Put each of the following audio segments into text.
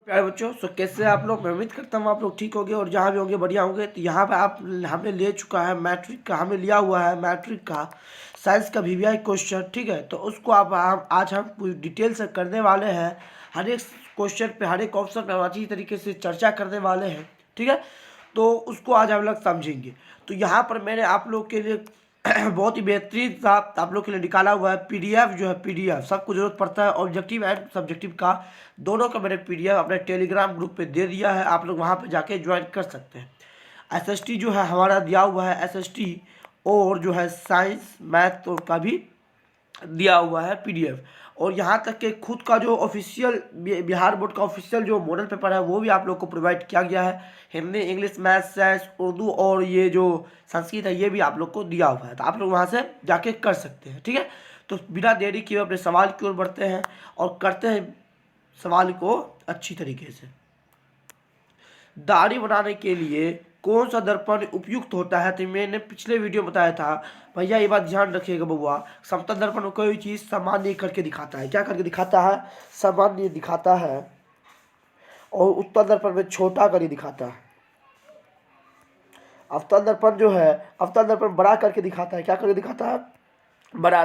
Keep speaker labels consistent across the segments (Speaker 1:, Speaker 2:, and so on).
Speaker 1: प्यारे बच्चों, सो कैसे आप लोग? मैं उम्मीद करता हूँ आप लोग ठीक होंगे और जहाँ भी होंगे बढ़िया होंगे। तो यहाँ पे आप हमने ले चुका है मैट्रिक का, हमें लिया हुआ है मैट्रिक का साइंस का वीवीआई क्वेश्चन। ठीक है, तो उसको आप आज हम पूरी डिटेल से करने वाले हैं। हर एक क्वेश्चन पे, हर एक ऑप्शन पे हम अच्छी तरीके से चर्चा करने वाले हैं। ठीक है, तो उसको आज हम लोग समझेंगे। तो यहाँ पर मैंने आप लोग के लिए बहुत ही बेहतरीन सा आप लोग के लिए निकाला हुआ है पीडीएफ। जो है पीडीएफ सबको जरूरत पड़ता है, ऑब्जेक्टिव एंड सब्जेक्टिव का दोनों का मैंने पीडीएफ अपने टेलीग्राम ग्रुप पे दे दिया है। आप लोग वहाँ पे जाके ज्वाइन कर सकते हैं। एसएसटी जो है हमारा दिया हुआ है, एसएसटी और जो है साइंस मैथ का भी दिया हुआ है पीडीएफ। और यहाँ तक कि खुद का जो ऑफिशियल बिहार बोर्ड का ऑफिशियल जो मॉडल पेपर है वो भी आप लोग को प्रोवाइड किया गया है। Hindi, English, math, science, Urdu और ये जो संस्कृत है ये भी आप लोग को दिया हुआ है। तो आप लोग वहाँ से जाके कर सकते हैं। ठीक है, तो बिना देरी किए अपने सवाल की ओर बढ़ते हैं और करते हैं सवाल को अच्छी तरीके से। दाढ़ी बनाने के लिए कौन सा दर्पण उपयुक्त होता है? तो मैंने पिछले वीडियो में बताया था भैया, ये बात ध्यान रखिएगा बबुआ। समतल दर्पण में कोई चीज़ सामान्य करके दिखाता है। क्या करके दिखाता है? सामान्य दिखाता है। और उत्तल दर्पण में छोटा करके दिखाता है। अवतल दर्पण जो है, अवतल दर्पण बड़ा करके दिखाता है। क्या करके दिखाता है? बड़ा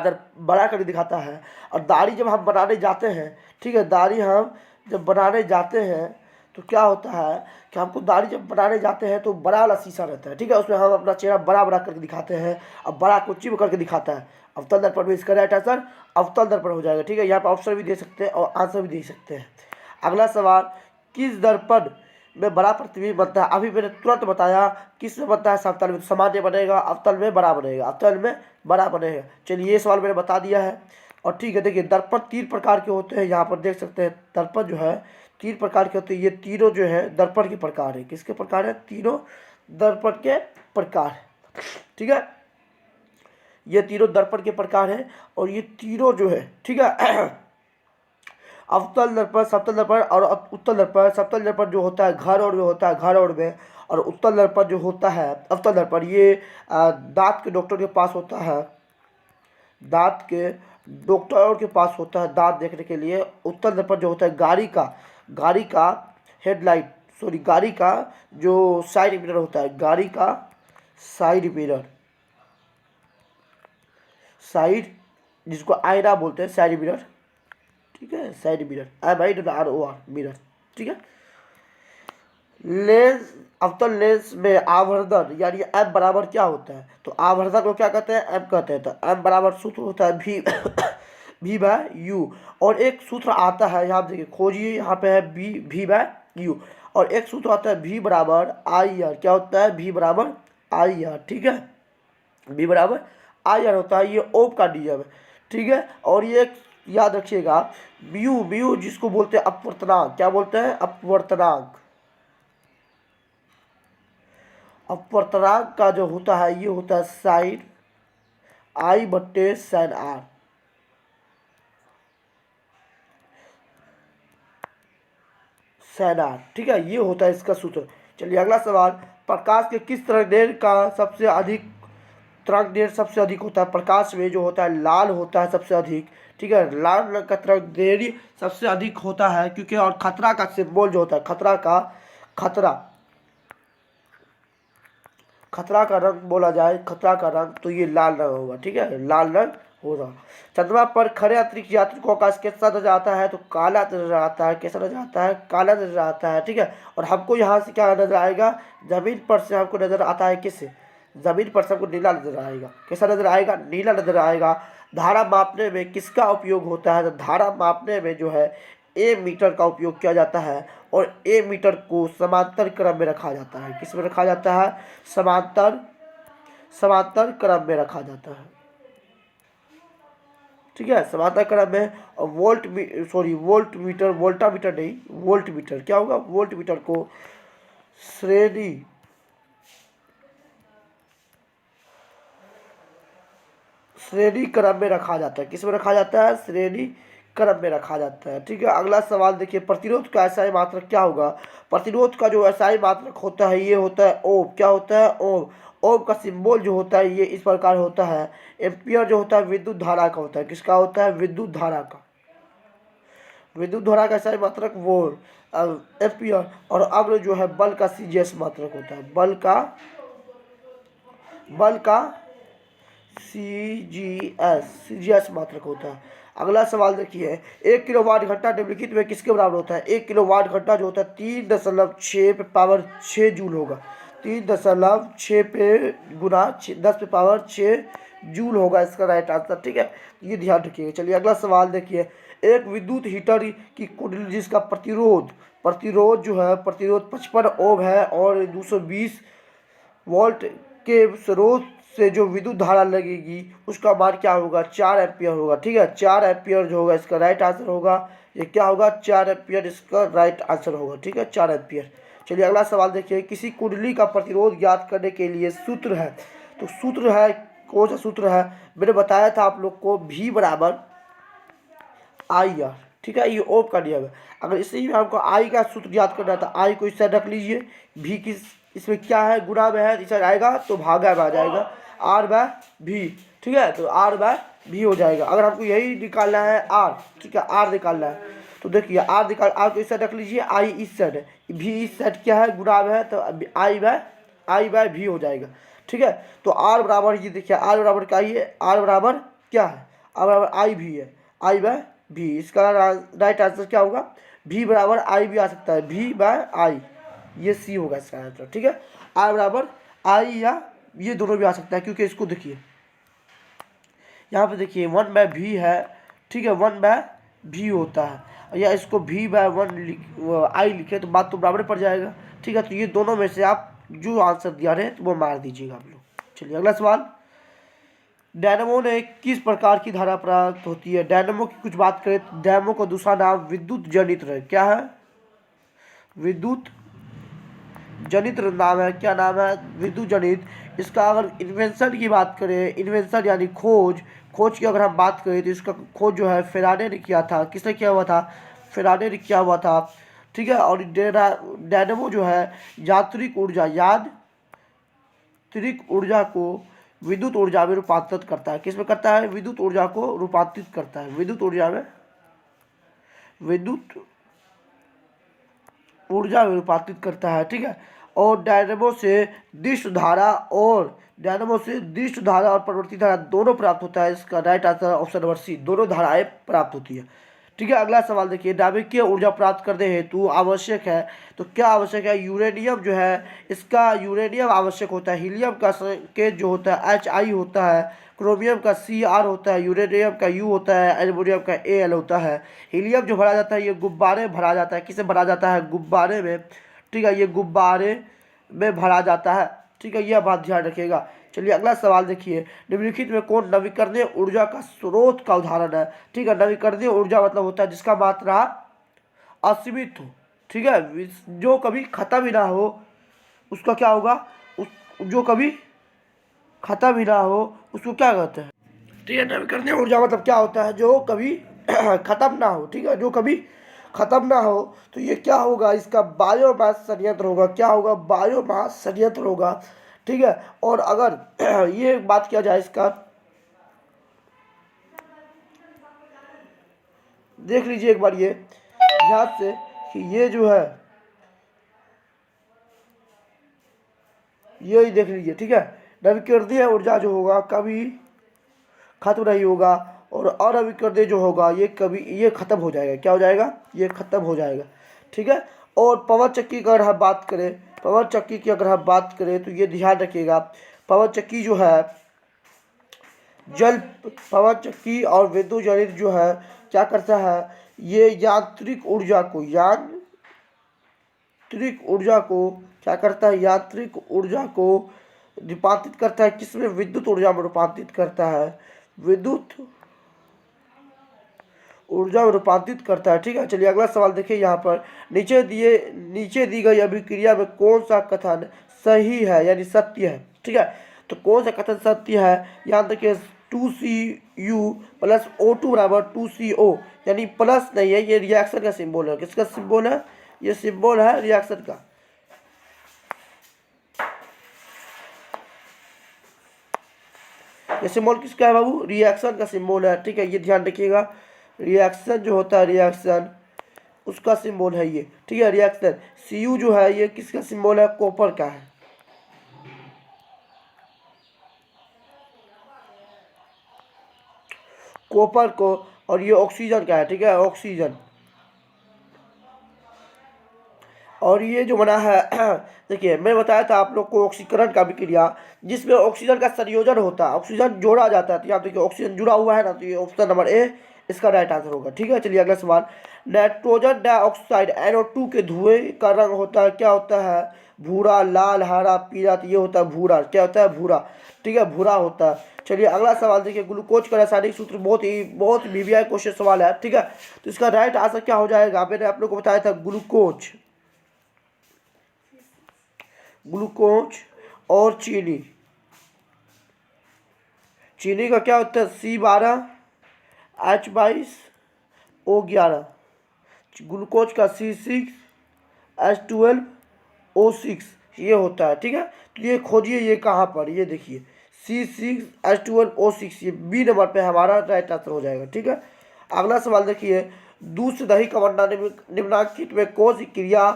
Speaker 1: करके दिखाता है। और दाढ़ी जब हम बनाने जाते हैं, ठीक है, दाढ़ी हम जब बनाने जाते हैं तो क्या होता है कि हमको दाढ़ी जब बनाने जाते हैं तो बड़ा वाला शीशा रहता है। ठीक है, उसमें हम अपना चेहरा बड़ा बड़ा करके दिखाते हैं और बड़ा को चिप करके दिखाता है। अवतल दर्पण में इसका राइट आंसर अवतल दर्पण हो जाएगा। ठीक है, यहाँ पर ऑप्शन भी दे सकते हैं और आंसर भी दे सकते हैं। अगला सवाल, किस दर्पण में बड़ा प्रतिबिंब बनता है? अभी मैंने तुरंत बताया किस में बनता है, समतल में। सामान्य बनेगा, अवतल में बड़ा बनेगा, अवतल में बड़ा बनेगा। चलिए, ये सवाल मैंने बता दिया है। और ठीक है, देखिए दर्पण 3 प्रकार के होते हैं। यहाँ पर देख सकते हैं दर्पण जो है 3 प्रकार के होते हैं। ये तीनों जो है दर्पण के प्रकार है। किसके प्रकार है? तीनों दर्पण के प्रकार है। ठीक है, ये तीनों दर्पण के प्रकार है और ये तीनों जो है, ठीक है, अवतल दर्पण, समतल दर्पण और उत्तल दर्पण। समतल दर्पण जो होता है घर और में होता है, घर और में। और उत्तल दर्पण जो होता है, अवतल दर्पण, ये दांत के डॉक्टर के पास होता है। दांत के डॉक्टर के पास होता है दांत देखने के लिए। उत्तल दर्पण जो होता है गाड़ी का हेडलाइट, सॉरी, गाड़ी का जो साइड मिरर होता है, गाड़ी का साइड मिरर, साइड जिसको आईना बोलते हैं, साइड मिरर। ठीक है, साइड मिरर, MIRROR, मिरर। ठीक है, लेंस, अवतल लेंस में आवर्धन यानी एम बराबर क्या होता है? तो आवर्धन को क्या कहते हैं? एम कहते हैं। तो एम बराबर सूत्र होता है भी भी बाय यू। और एक सूत्र आता है, यहाँ देखिए, खोजिए, यहाँ पे है भी बाय यू। और एक सूत्र आता है भी बराबर IR। क्या होता है? भी बराबर IR। ठीक है, भी बराबर IR होता है। ये ओम का नियम है। ठीक है, और ये याद रखिएगा, म्यू जिसको बोलते हैं अपवर्तनांक। क्या बोलते हैं? अपवर्तनांक। अपवर्तनांक का जो होता है ये होता है साइन I बट्टे साइन R। साइन R, ठीक है, ये होता है इसका सूत्र। चलिए अगला सवाल, प्रकाश के किस तरंगदैर्घ्य का सबसे अधिक तरंगदैर्घ्य सबसे अधिक होता है? प्रकाश में जो होता है लाल होता है सबसे अधिक। ठीक है, लाल रंग का तरंगदैर्घ्य सबसे अधिक होता है, क्योंकि और खतरा का सिंबल जो होता है, खतरा का रंग बोला जाए, खतरा का रंग, तो ये लाल रंग होगा। ठीक है, लाल रंग होगा। चंद्रमा पर खड़े अंतरिक्ष यात्रियों का कैसा नजर आता है? तो काला नजर आता है। कैसा नजर आता है? काला नजर आता है। ठीक है, और हमको यहाँ से क्या नजर आएगा? जमीन पर से हमको नजर आता है किससे? जमीन पर से हमको नीला नजर आएगा। कैसा नजर आएगा? नीला नजर आएगा। धारा मापने में किसका उपयोग होता है? तो धारा मापने में जो है ए मीटर का उपयोग किया जाता है। और ए मीटर को समांतर क्रम में रखा जाता है। किस में रखा जाता है? समांतर क्रम में रखा जाता है। ठीक है, समांतर क्रम में। और वोल्ट मीटर क्या होगा? वोल्ट मीटर को श्रेणी क्रम में रखा जाता है। किस में रखा जाता है? श्रेणी क्रम में रखा जाता है। ठीक है, अगला सवाल देखिए, प्रतिरोध का SI मात्रक क्या होगा? प्रतिरोध का जो SI मात्रक होता है ये होता है ओम। क्या होता है? ओम। ओम का सिंबल जो होता है ये इस प्रकार होता है। एम्पियर जो होता है विद्युत धारा का होता है। किसका होता है? विद्युत धारा का। विद्युत धारा का SI मात्रक वोल्ट। एम्पियर। और अग्र जो है बल का CGS मात्रक होता है, बल का CGS मात्रक होता है। अगला सवाल देखिए, 1 किलोवाट घंटा निम्नलिखित में किसके बराबर होता है? 1 किलोवाट घंटा जो होता है 3.6 पे पावर 6 जूल होगा। 3.6 पे गुना 10 पे पावर 6 जूल होगा इसका राइट आंसर। ठीक है, ये ध्यान रखिएगा। चलिए अगला सवाल देखिए, एक विद्युत हीटर की कुंडली जिसका प्रतिरोध जो है, प्रतिरोध 55 ओम है और 220 वोल्ट के स्रोत से जो विद्युत धारा लगेगी उसका मान क्या होगा? 4 एम्पियर होगा। ठीक है, 4 एम्पियर जो होगा इसका राइट आंसर होगा। ये क्या होगा? 4 एम्पियर इसका राइट आंसर होगा। ठीक है, 4 एम्पियर। चलिए अगला सवाल देखिए, किसी कुंडली का प्रतिरोध ज्ञात करने के लिए सूत्र है। तो सूत्र है, कौन सा सूत्र है? मैंने बताया था आप लोग को, V बराबर IR। ठीक है, ये ओम का नियम है। अगर इसी में हमको I का सूत्र याद करना है तो I को इस साइड रख लीजिए, V की इसमें क्या है, गुणा में है, इस साइड आएगा तो भागा में आ जाएगा, R/V। ठीक है, तो R/V हो जाएगा। अगर हमको यही निकालना है R, ठीक है, R निकालना है तो देखिए R को इस साइड रख लीजिए, I इस साइड है, V इस साइड क्या है, गुणा में है, तो I/V हो जाएगा। ठीक है, तो R बराबर, ये देखिए R बराबर क्या है, R बराबर क्या है, R बराबर IV है, I/V। इसका राइट आंसर क्या होगा? V बराबर IV आ सकता है, V/I, ये C होगा इसका आंसर। ठीक है, I बराबर I या ये दोनों भी आ सकता है, क्योंकि इसको देखिए यहाँ पे देखिए 1/V है। ठीक है, 1/V होता है, या इसको V/1 I लिखे तो बात तो बराबर पड़ जाएगा। ठीक है, तो ये दोनों में से आप जो आंसर दिया रहे तो वो मार दीजिएगा आप लोग। चलिए अगला सवाल, डायनमो ने किस प्रकार की धारा प्राप्त होती है? डायनमो की कुछ बात करें तो डायनमो का दूसरा नाम विद्युत जनित्र है। क्या है? विद्युत जनित्र नाम है। क्या नाम है? विद्युत जनित। इसका अगर इन्वेंशन की बात करें, इन्वेंशन यानी खोज की अगर हम बात करें तो इसका खोज जो है फेराडे ने किया था। किसने किया हुआ था? फेराडे ने किया हुआ था। ठीक है, और डायनमो जो है यांत्रिक ऊर्जा को विद्युत ऊर्जा में रूपांतरित करता है। किस में करता है? विद्युत ऊर्जा को रूपांतरित करता है, विद्युत ऊर्जा में रूपांतरित करता है। ठीक है, और डायनमो से दिष्ट धारा और परिवर्ती धारा दोनों प्राप्त होता है। इसका right answer option number C, दोनों धाराएं प्राप्त होती है। ठीक है, अगला सवाल देखिए, नाभिकीय ऊर्जा प्राप्त करने हेतु आवश्यक है। तो क्या आवश्यक है? यूरेनियम जो है, इसका यूरेनियम आवश्यक होता है। हीलियम का संकेत जो होता है HI होता है, क्रोमियम का CR होता है, यूरेनियम का U होता है, एल्युमिनियम का AL होता है। हीलियम जो भरा जाता है ये गुब्बारे भरा जाता है। किसे भरा जाता है? गुब्बारे में। ठीक है, ये गुब्बारे में भरा जाता है। ठीक है, यह बात ध्यान रखिएगा। चलिए अगला सवाल देखिए, निम्नलिखित में कौन नवीकरणीय ऊर्जा का स्रोत का उदाहरण है? ठीक है, नवीकरणीय ऊर्जा मतलब होता है जिसका मात्रा असीमित हो। ठीक है, जो कभी खत्म ही ना हो, उसका क्या होगा? जो कभी खत्म ही ना हो उसको क्या कहते हैं? ठीक है, नवीकरणीय ऊर्जा मतलब क्या होता है? जो कभी खत्म ना हो। ठीक है, जो कभी खत्म ना हो, तो ये क्या होगा? इसका बायोमास संयंत्र होगा। क्या होगा? बायोमास संयंत्र होगा। ठीक है, और अगर ये बात किया जाए, इसका देख लीजिए एक बार ये ध्यान से कि ये जो है, ये देख लीजिए। ठीक है, नवीकरणीय ऊर्जा जो होगा कभी खत्म नहीं होगा, और अनवीकरणीय जो होगा ये खत्म हो जाएगा। क्या हो जाएगा? ये खत्म हो जाएगा। ठीक है, और पवन चक्की की अगर हम बात करें तो ये ध्यान रखिएगा, पवन चक्की जो है पवन चक्की और विद्युत जनित जो है क्या करता है? ये यांत्रिक ऊर्जा को क्या करता है? यांत्रिक ऊर्जा को रूपांतरित करता है। किसमें? विद्युत ऊर्जा में रूपांतरित करता है, विद्युत ऊर्जा में रूपांतरित करता है। ठीक है, चलिए अगला सवाल देखिए, यहाँ पर नीचे दी गई अभिक्रिया में कौन सा कथन सही है यानी सत्य है? ठीक है, तो कौन सा कथन सत्य है? यहाँ देखिए 2Cu प्लस O2 बराबर 2CO, यानी प्लस नहीं है, ये रिएक्शन का सिंबल है। किसका सिंबल है? ये सिंबल है रिएक्शन का। ये सिंबल किसका है बाबू? रिएक्शन का सिंबल है। ठीक है, ये ध्यान रखिएगा। रिएक्शन जो होता है, उसका सिंबल है ये, ठीक है। रिएक्शन Cu जो है ये किसका सिंबल है, कॉपर का है। कॉपर को, और ये ऑक्सीजन का है, ठीक है, ऑक्सीजन। और ये जो बना है देखिए मैं बताया था आप लोग को ऑक्सीकरण का विक्रिया, जिसमें ऑक्सीजन का संयोजन होता है, ऑक्सीजन जोड़ा जाता है। तो यहाँ देखिए ऑक्सीजन जुड़ा हुआ है ना, तो ये ऑप्शन नंबर ए इसका राइट आंसर होगा, ठीक है। चलिए अगला सवाल। नाइट्रोजन डाइऑक्साइड NO2 के धुएं का रंग होता है, क्या होता है, भूरा, लाल, हरा, पीला। तो ये होता है भूरा, क्या होता है, भूरा, ठीक है, भूरा होता है। चलिए अगला सवाल देखिए, ग्लूकोज का रासायनिक सूत्र, बहुत ही वीवीआई क्वेश्चन सवाल है, ठीक है। तो इसका राइट आंसर क्या हो जाएगा, मैंने आप लोग को बताया था ग्लूकोज, ग्लूकोज और चीनी। चीनी का क्या होता है, C12 H22O11, ग्लूकोज का C6H12O6 ये होता है, ठीक है। तो ये खोजिए ये कहाँ पर, ये देखिए C6H12O6, ये बी नंबर पे हमारा राइट आंसर हो जाएगा, ठीक है। अगला सवाल देखिए, दूध से दही का बनना निम्नलिखित में कौन सी क्रिया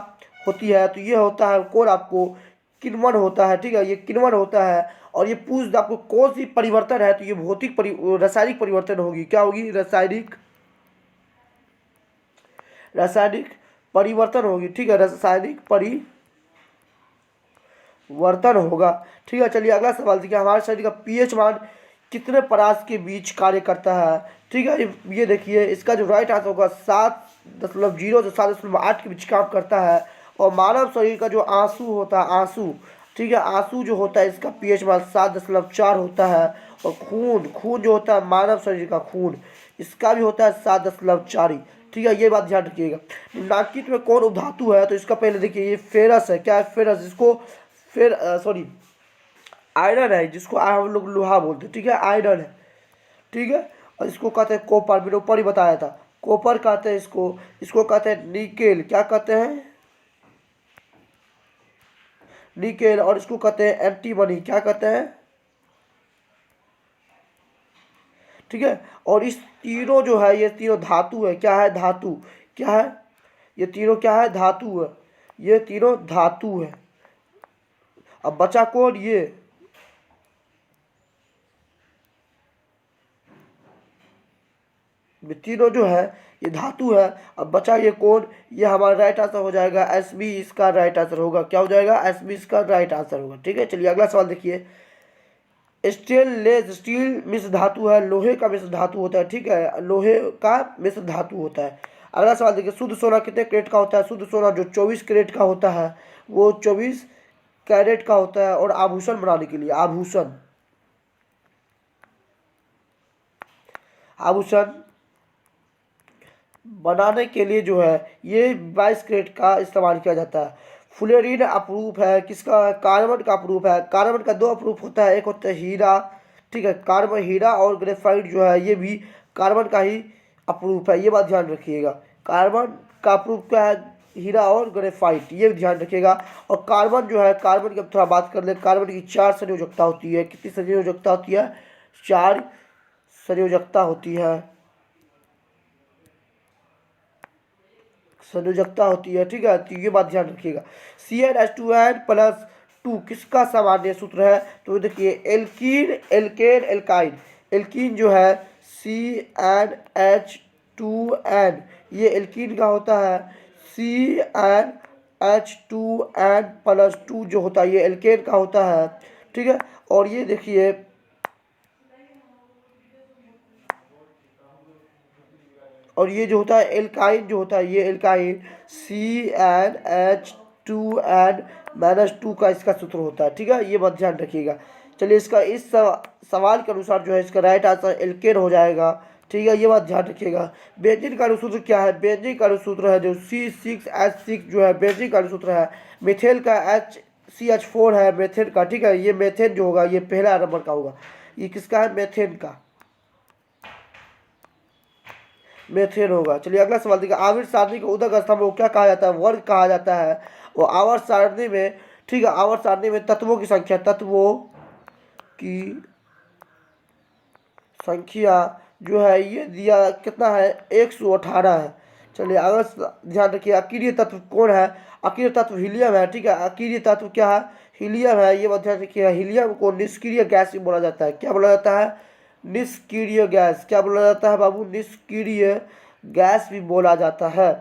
Speaker 1: होती है। तो ये होता है कौन, आपको किण्वन होता है, ठीक है, ये किण्वन होता है। और ये पूछ आपको कौन सी परिवर्तन है, तो ये रासायनिक परिवर्तन होगी, क्या होगी, रासायनिक परिवर्तन होगी, ठीक है, रासायनिक परिवर्तन होगा, ठीक है। चलिए अगला सवाल देखिए, हमारे शरीर का पीएच मान कितने परास के बीच कार्य करता है, ठीक है। ये देखिए इसका जो राइट आंसर होगा 7.0 से 7.8 के बीच काम करता है। और मानव शरीर का जो आंसू होता है, आंसू, ठीक है, आंसू जो होता है इसका पीएच मान 7.4 होता है। और खून जो होता है मानव शरीर का खून, इसका भी होता है 7.4 ही, ठीक है, ये बात ध्यान रखिएगा। निम्नलिखित में कौन उपधातु है, तो इसका पहले देखिए ये फेरस है, क्या है, फेरस, जिसको सॉरी आयरन है, जिसको हम लोग लोहा बोलते हैं, ठीक है, आयरन है, ठीक है। और इसको कहते हैं कॉपर, मैंने ऊपर ही बताया था, कॉपर कहते हैं इसको कहते हैं निकेल, क्या कहते हैं, निकेल। और इसको कहते हैं एंटीमनी, क्या कहते हैं, ठीक है। और इस तीनों जो है ये तीनों धातु है, क्या है, धातु, क्या है, ये तीनों क्या है, धातु है, ये तीनों धातु है। अब बचा कौन, ये तीनों जो है ये धातु है। अब बचा ये कौन, ये हमारा राइट आंसर हो जाएगा एसबी, इसका राइट आंसर होगा, क्या हो जाएगा, एसबी इसका राइट आंसर होगा, ठीक है। चलिए अगला सवाल देखिए, स्टील मिश्र धातु है, लोहे का मिश्र धातु होता है, ठीक है, लोहे का मिश्र धातु होता है। अगला सवाल देखिए, शुद्ध सोना कितने कैरेट का होता है। शुद्ध सोना जो 24 कैरेट का होता है वो 24 कैरेट का होता है। और आभूषण बनाने के लिए, आभूषण बनाने के लिए जो है ये 22 कैरेट का इस्तेमाल किया जाता है। फ्लोरीन अप्रूफ है किसका, कार्बन का अप्रूफ है। कार्बन का दो अप्रूफ होता है, एक होता है हीरा, ठीक है, कार्बन हीरा, और ग्रेफाइट जो है ये भी कार्बन का ही अप्रूफ है, ये बात ध्यान रखिएगा। कार्बन का अप्रूफ क्या है, हीरा और ग्रेफाइट, ये भी ध्यान रखिएगा। और कार्बन जो है, कार्बन की अब थोड़ा बात कर ले, कार्बन की 4 संयोजकता होती है, कितनी संयोजकता होती है, 4 संयोजकता होती है, संयोजकता होती है, ठीक है। तो ये बात ध्यान रखिएगा। CnH2n+2 किसका सामान्य सूत्र है, तो देखिए एल्कीन, एल्केन, एल्काइन। एल्कीन जो है CnH2n, ये एल्कीन का होता है। CnH2n+2 जो होता है ये एल्केन का होता है, ठीक है। और ये देखिए और ये जो होता है एल्काइन, जो होता है ये एल्काइन CnH2n-2 का इसका सूत्र होता है, ठीक है, ये बात ध्यान रखिएगा। चलिए इसका इस सवाल के अनुसार जो है इसका राइट आंसर एल्केन हो जाएगा, ठीक है, ये बात ध्यान रखिएगा। बेंजीन का अनुसूत्र क्या है, बेंजीन का अनुसूत्र है जो C6H6 जो है बेंजीन का अनुसूत्र है। मिथेन का CH4 है मेथेन का, ठीक है, ये मेथेन जो होगा ये पहला नंबर का होगा। ये किसका है, मेथेन का, मेथेन होगा। चलिए अगला सवाल देखिए, आवर्त सारणी के उदक स्तंभ को क्या कहा जाता है, वर्ग कहा जाता है। वो आवर्त सारणी में, ठीक है, आवर्त सारणी में तत्वों की संख्या जो है ये दिया कितना है, 118 है, चलिए अगर ध्यान रखिए, अकीय तत्व कौन है? अकीय तत्व हीलियम है, ठीक है। अकीय तत्व क्या है? हीलियम है। ये बात ध्यान रखिए, हीलियम को निष्क्रिय गैस भी बोला जाता है। क्या बोला जाता है? निष्क्रिय गैस। क्या बोला जाता है बाबू? निष्क्रिय गैस भी बोला जाता है,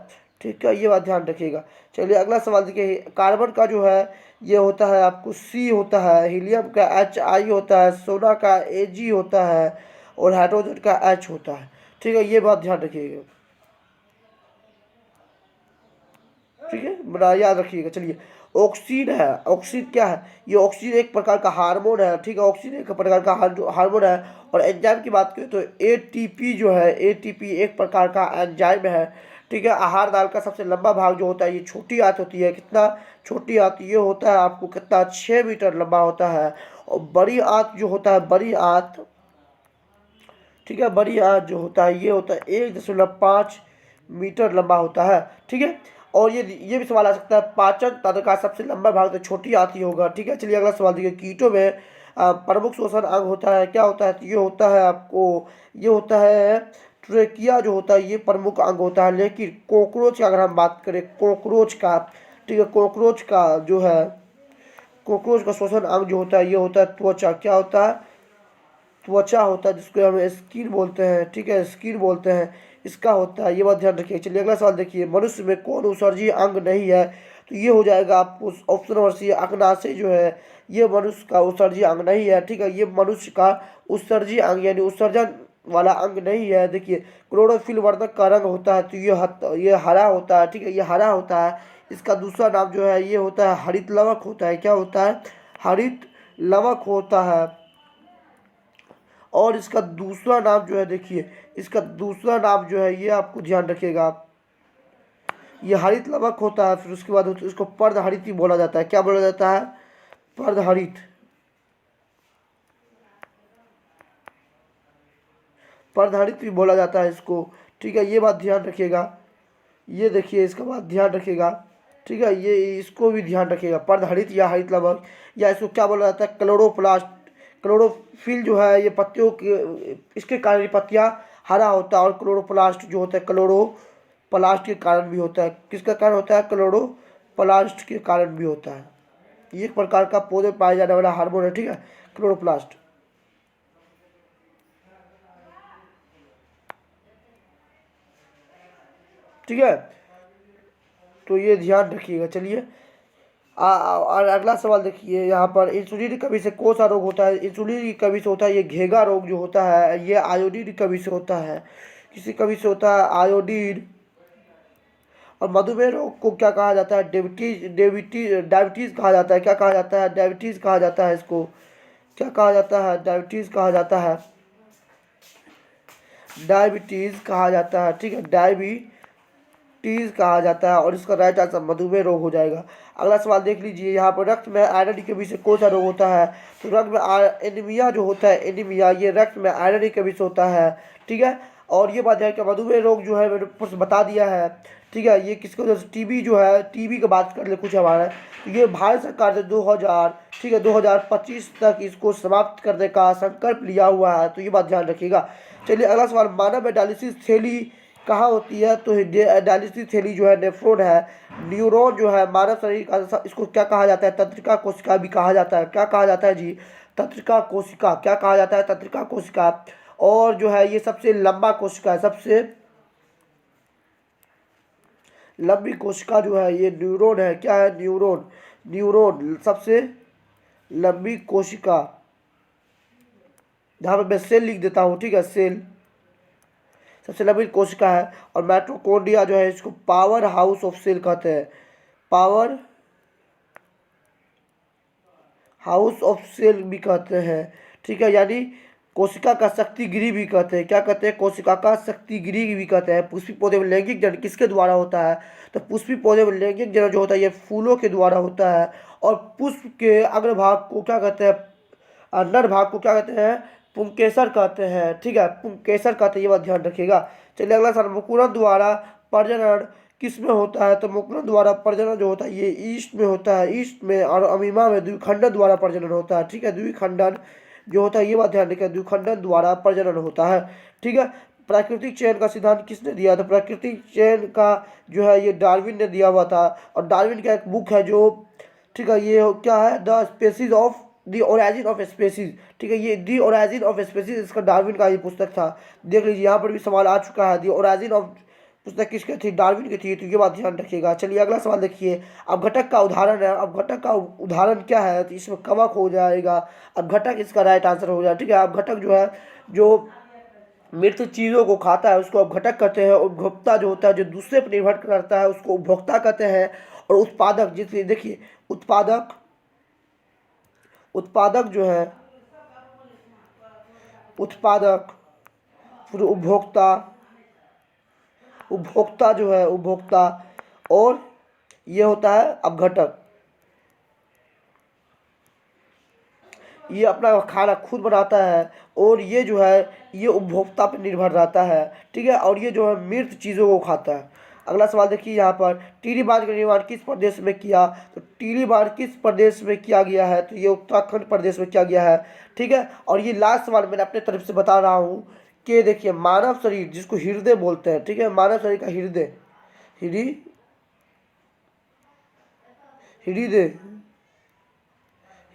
Speaker 1: ठीक है। ये बात ध्यान रखिएगा। चलिए अगला सवाल देखिए, कार्बन का जो है ये होता है आपको सी होता है, हीलियम का HI होता है, सोना का AG होता है और हाइड्रोजन का H होता है, ठीक है। ये बात ध्यान रखिएगा, ठीक है, बड़ा याद रखिएगा। चलिए ऑक्सीन है। ऑक्सीन क्या है? ये ऑक्सीन एक प्रकार का हार्मोन है, ठीक है। ऑक्सीन एक प्रकार का हार्मोन है। और एंजाइम की बात करें तो ATP जो है, ATP एक प्रकार का एंजाइम है, ठीक है। आहार दाल का सबसे लंबा भाग जो होता है ये छोटी आंत होती है। कितना छोटी आंत? ये होता है आपको कितना? 6 मीटर लंबा होता है। और बड़ी आंत जो होता है, बड़ी आंत, ठीक है, बड़ी आंत जो होता है ये होता है 1.5 मीटर लंबा होता है, ठीक है। और ये भी सवाल आ सकता है, पाचन तंत्र का सबसे लंबा भाग तो छोटी आंत ही होगा, ठीक है। चलिए अगला सवाल देखिए, कीटों में प्रमुख श्वसन अंग होता है, क्या होता है? तो ये होता है आपको, ये होता है ट्रेकिया जो होता है, ये प्रमुख अंग होता है। लेकिन कॉकरोच की अगर हम बात करें, कॉकरोच का, ठीक है, कॉकरोच का जो है, कॉकरोच का श्वसन अंग जो होता है ये होता है त्वचा। क्या होता है? त्वचा होता है, जिसको हम स्किन बोलते हैं, ठीक है, स्किन बोलते हैं, इसका होता है। ये बात ध्यान रखिए। चलिए अगला सवाल देखिए, मनुष्य में कौन उत्सर्जीय अंग नहीं है? तो ये हो जाएगा आपको ऑप्शन नंबर सी, अग्नाशय जो है ये मनुष्य का उत्सर्जीय अंग नहीं है, ठीक है। ये मनुष्य का उत्सर्जीय अंग यानी उत्सर्जन वाला अंग नहीं है। देखिए क्लोरोफिल वर्णक का रंग होता है तो ये हरा होता है, ठीक है, ये हरा होता है। इसका दूसरा नाम जो है ये होता है हरित लवक होता है। क्या होता है? हरित लवक होता है। और इसका दूसरा नाम जो है, देखिए इसका दूसरा नाम जो है ये आपको ध्यान रखिएगा, ये हरित लवक होता है। फिर उसके बाद इसको पर्णहरित भी बोला जाता है। क्या बोला जाता है? पर्णहरित, पर्णहरित भी बोला जाता है इसको, ठीक है। ये बात ध्यान रखिएगा। ये देखिए इसका बात ध्यान रखिएगा, ठीक है। ये इसको भी ध्यान रखिएगा, पर्णहरित या हरित लवक, या इसको क्या बोला जाता है? क्लोरोप्लास्ट। क्लोरोफिल जो है ये पत्तियों के, इसके कारण ये पत्तियाँ हरा होता है। और क्लोरोप्लास्ट जो होता है, क्लोरोप्लास्ट के कारण भी होता है। किसका कारण होता है? क्लोरोप्लास्ट के कारण भी होता है। ये एक प्रकार का पौधे में पाया जाने वाला हार्मोन है, ठीक है, क्लोरोप्लास्ट, ठीक है। तो ये ध्यान रखिएगा। चलिए और अगला सवाल देखिए, यहाँ पर इंसुलिन की कमी से कौन सा रोग होता है? इंसुलिन की कमी से होता है ये घेगा रोग जो होता है, ये आयोडीन की कमी से होता है। किसी कमी से होता है? आयोडीन। और मधुमेह रोग को क्या कहा जाता है? डायबिटीज कहा जाता है। क्या कहा जाता है? डायबिटीज कहा जाता है इसको। क्या कहा जाता है? डायबिटीज कहा जाता है, डायबिटीज कहा जाता है, ठीक है, डायबिटीज कहा जाता है। और इसका राइट आंसर मधुमेह रोग हो जाएगा। अगला सवाल देख लीजिए, यहाँ पर रक्त में आयरन की कमी से कौन सा रोग होता है? तो रक्त में एनीमिया जो होता है, एनीमिया, ये रक्त में आयरन की कमी से होता है, ठीक है। और ये बात है कि मधुमेह रोग जो है मैंने ऊपर से बता दिया है, ठीक है। ये किसको? जैसे टीबी जो है, टीबी की बात कर ले कुछ हमारा, तो ये भारत सरकार ने 2000, ठीक है, 2025 तक इसको समाप्त करने का संकल्प लिया हुआ है। तो ये बात ध्यान रखिएगा। चलिए अगला सवाल, मानव में डायलिसिस थैली कहाँ होती है? तो डायलिसिस थैली जो है नेफ्रॉन है। न्यूरॉन जो है मानव शरीर का, इसको क्या कहा जाता है? तंत्रिका कोशिका भी कहा जाता है। क्या कहा जाता है जी? तंत्रिका कोशिका। क्या कहा जाता है? तंत्रिका कोशिका। और जो है ये सबसे लंबा कोशिका है, सबसे लंबी कोशिका जो है ये न्यूरॉन है। क्या है? न्यूरॉन। न्यूरॉन सबसे लंबी कोशिका, जहाँ पर मैं सेल लिख देता हूँ, ठीक है, सेल सबसे लंबी कोशिका है। और माइटोकॉन्ड्रिया जो है इसको पावर हाउस ऑफ सेल कहते हैं, पावर हाउस ऑफ सेल भी कहते हैं, ठीक है। यानी कोशिका का शक्ति गृह भी कहते हैं। क्या कहते हैं? कोशिका का शक्ति गृह भी कहते हैं। पुष्पी पौधे में लैंगिक जनन किसके द्वारा होता है? तो पुष्पी पौधे में लैंगिक जनन जो होता है ये फूलों के द्वारा होता है। और पुष्प के अग्रभाग को क्या कहते हैं? नर भाग को क्या कहते हैं? पुंकेसर कहते हैं, ठीक है, पुंकेसर कहते हैं। ये बात ध्यान रखिएगा। चलिए अगला सवाल, मुकुरन द्वारा प्रजनन किस में होता है? तो मुकुरन द्वारा प्रजनन जो होता है ये ईस्ट में होता है, ईस्ट में। और अमीमा में द्विखंडन द्वारा प्रजनन होता है, ठीक है, द्विखंडन जो होता है, ये बात ध्यान रखिए, द्विखंडन द्वारा प्रजनन होता है, ठीक है। प्राकृतिक चयन का सिद्धांत किसने दिया था? प्राकृतिक चयन का जो है ये डार्विन ने दिया हुआ था। और डार्विन का एक बुक है जो, ठीक है, ये क्या है, the species of the origin of species, ठीक है, ये दी ओरिजिन ऑफ स्पेसीज इसका डार्विन का ही पुस्तक था। देख लीजिए यहाँ पर भी सवाल आ चुका है, दी ओरिजिन ऑफ पुस्तक किसकी थी? डार्विन की थी, तो ये बात ध्यान रखिएगा। चलिए अगला सवाल देखिए। अब घटक का उदाहरण है, अब घटक का उदाहरण क्या है? तो इसमें कवक हो जाएगा। अब घटक इसका राइट आंसर हो जाएगा, ठीक है। अब घटक जो है जो मृत चीज़ों को खाता है उसको अब घटक कहते हैं। उपभोक्ता जो होता है जो दूसरे पर निर्भर करता है उसको उपभोक्ता कहते हैं। और उत्पादक, जिसलिए देखिए उत्पादक, उत्पादक जो है उत्पादक, फिर उपभोक्ता, उपभोक्ता जो है उपभोक्ता, और ये होता है अपघटक। ये अपना खाना खुद बनाता है और ये जो है ये उपभोक्ता पर निर्भर रहता है, ठीक है। और ये जो है मृत चीज़ों को खाता है। अगला सवाल देखिए यहाँ पर, टीली बांध का निर्माण किस प्रदेश में किया? तो टीली बांध किस प्रदेश में किया गया है? तो ये उत्तराखंड प्रदेश में किया गया है, ठीक है। और ये लास्ट सवाल मैंने अपने तरफ से बता रहा हूँ कि देखिए मानव शरीर जिसको हृदय बोलते हैं, ठीक है, मानव शरीर का हृदय, हृदय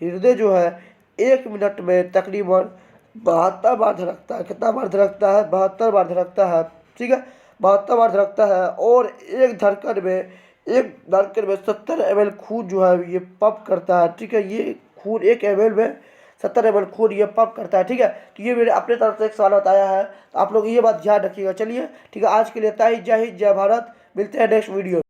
Speaker 1: हृदय जो है 1 मिनट में तकरीबन 72 बार धड़कता है। कितना बार धड़कता है? 72 बार धड़कता है, ठीक है, 72 बार धड़कता है। और एक धड़कन में 70 ml खून जो है ये पंप करता है, ठीक है। ये खून 1 ml में 70 ml खून ये पंप करता है, ठीक है। तो ये मैंने अपने तरफ से एक सवाल बताया है, तो आप लोग ये बात ध्यान रखिएगा। चलिए ठीक है, आज के लिए इतना ही। जय हिंद, जय भारत। मिलते हैं नेक्स्ट वीडियो।